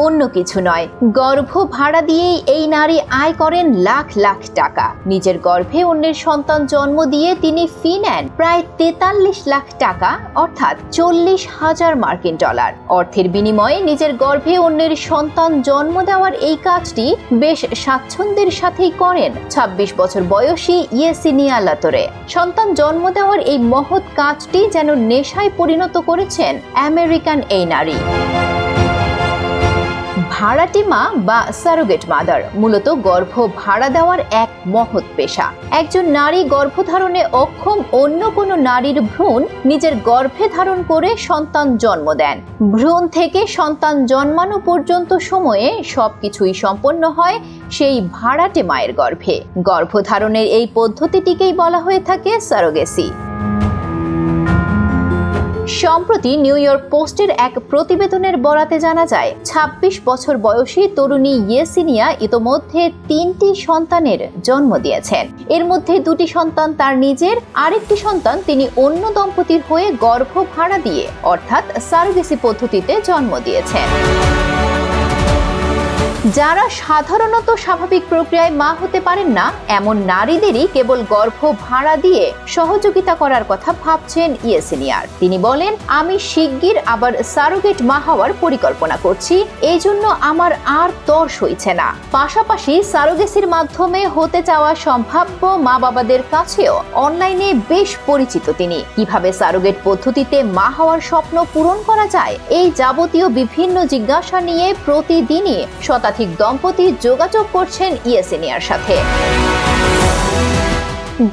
অন্য কিছু নয়, গর্ভ ভাড়া দিয়েই এই নারী আয় করেন লাখ লাখ টাকা। নিজের গর্ভে অন্যের সন্তান জন্ম দিয়ে তিনি ফি নেন প্রায় 43 লাখ টাকা, অর্থাৎ 40,000 মার্কিন ডলার। অর্থের বিনিময়ে নিজের গর্ভে অন্যের সন্তান জন্ম দেওয়ার এই কাজটি বেশ স্বাচ্ছন্দ্যের সাথেই করেন 26 বছর বয়সী ইয়েসেনিয়া লাতোরে। সন্তান জন্ম দেওয়ার এই মহৎ কাজটি যেন নেশায় পরিণত করেছেন আমেরিকান এই নারী। ভাড়াটি মা বা সারোগেট মাদার মূলত গর্ভ ভাড়া দেওয়ার এক মহৎ পেশা। একজন নারী গর্ভধারণে অক্ষম অন্য কোনো নারীর ভ্রূণ নিজের গর্ভে ধারণ করে সন্তান জন্ম দেন। ভ্রূণ থেকে সন্তান জন্মানো পর্যন্ত সময়ে সবকিছুই সম্পন্ন হয় সেই ভাড়াটে মায়ের গর্ভে। গর্ভধারণের এই পদ্ধতিটিকেই বলা হয়ে থাকে সারোগেসি। সম্প্রতি নিউ ইয়র্ক পোস্টের এক প্রতিবেদনের বরাতে জানা যায় 26 বছর বয়সী তরুণী ইয়েসেনিয়া ইতোমধ্যে 3টি সন্তানের জন্ম দিয়েছেন। এর মধ্যে 2টি সন্তান তার নিজের, আরেকটি সন্তান তিনি অন্য দম্পতির হয়ে গর্ভ ভাড়া দিয়ে অর্থাৎ সারোগেসি পদ্ধতিতে জন্ম দিয়েছেন। যারা সাধারণত স্বাভাবিক প্রক্রিয়ায় মা হতে পারেন না, এমন নারীদেরই কেবল গর্ভ ভাড়া দিয়ে সহযোগিতা করার কথা ভাবছেন ইয়েসেনিয়ার। তিনি বলেন, আমি শিগগির আবার সারোগেট মা হওয়ার পরিকল্পনা করছি, এই জন্য আমার আর তর সইছে না। পাশাপাশি সারোগেসির মাধ্যমে হতে চাওয়া সম্ভাব্য মা বাবাদের কাছেও অনলাইনে বেশ পরিচিত তিনি। কিভাবে সারোগেট পদ্ধতিতে মা হওয়ার স্বপ্ন পূরণ করা যায়, এই যাবতীয় বিভিন্ন জিজ্ঞাসা নিয়ে প্রতিদিনই শতাধিক দম্পতি যোগাযোগ করছেন ইয়েসেনিয়ার সাথে।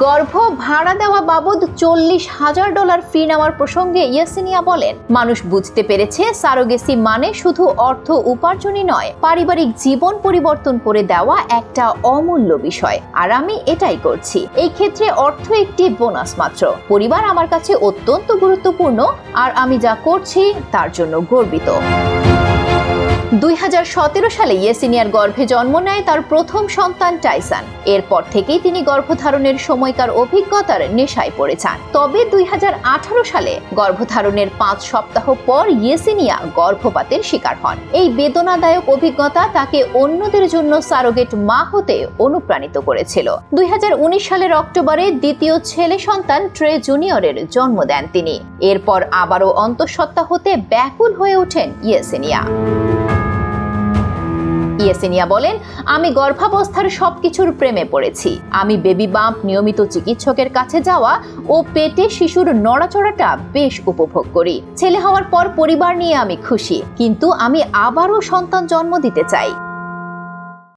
গর্ভ ভাড়া দেওয়া বাবদ $40,000 ফি নেওয়ার প্রসঙ্গে ইয়েসেনিয়া বলেন, মানুষ বুঝতে পেরেছে সারোগেসি মানে শুধু অর্থ উপার্জনই নয়, পারিবারিক জীবন পরিবর্তন করে দেওয়া একটা অমূল্য বিষয়, আর আমি এটাই করছি। এই ক্ষেত্রে অর্থ একটি বোনাস মাত্র। পরিবার আমার কাছে অত্যন্ত গুরুত্বপূর্ণ, আর আমি যা করছি তার জন্য গর্বিত। 2017 সালে ইয়েসেনিয়ার গর্ভে জন্ম নেয় তার প্রথম সন্তান টাইসন। এরপর থেকেই তিনি গর্ভধারণের সময়কার অভিজ্ঞতার নেশায় পড়েছেন। তবে 2018 সালে গর্ভধারণের 5 সপ্তাহ পর ইয়েসেনিয়া গর্ভপাতের শিকার হন। এই বেদনাদায়ক অভিজ্ঞতা তাকে অন্যদের জন্য সারোগেট মা হতে অনুপ্রাণিত করেছিল। 2019 সালের অক্টোবরে দ্বিতীয় ছেলে সন্তান ট্রে জুনিয়রের জন্ম দেন তিনি। এরপর আবারও অন্তঃসত্ত্বা হতে ব্যাকুল হয়ে ওঠেন ইয়েসেনিয়া। ইয়েসেনিয়া বলেন, আমি গর্ভাবস্থার সবকিছুর প্রেমে পড়েছি। আমি বেবি বাম্প, নিয়মিত চিকিৎসকের কাছে যাওয়া ও পেটে শিশুর নড়াচড়াটা বেশ উপভোগ করি। ছেলে হওয়ার পর পরিবার নিয়ে আমি খুশি, কিন্তু আমি আবারও সন্তান জন্ম দিতে চাই।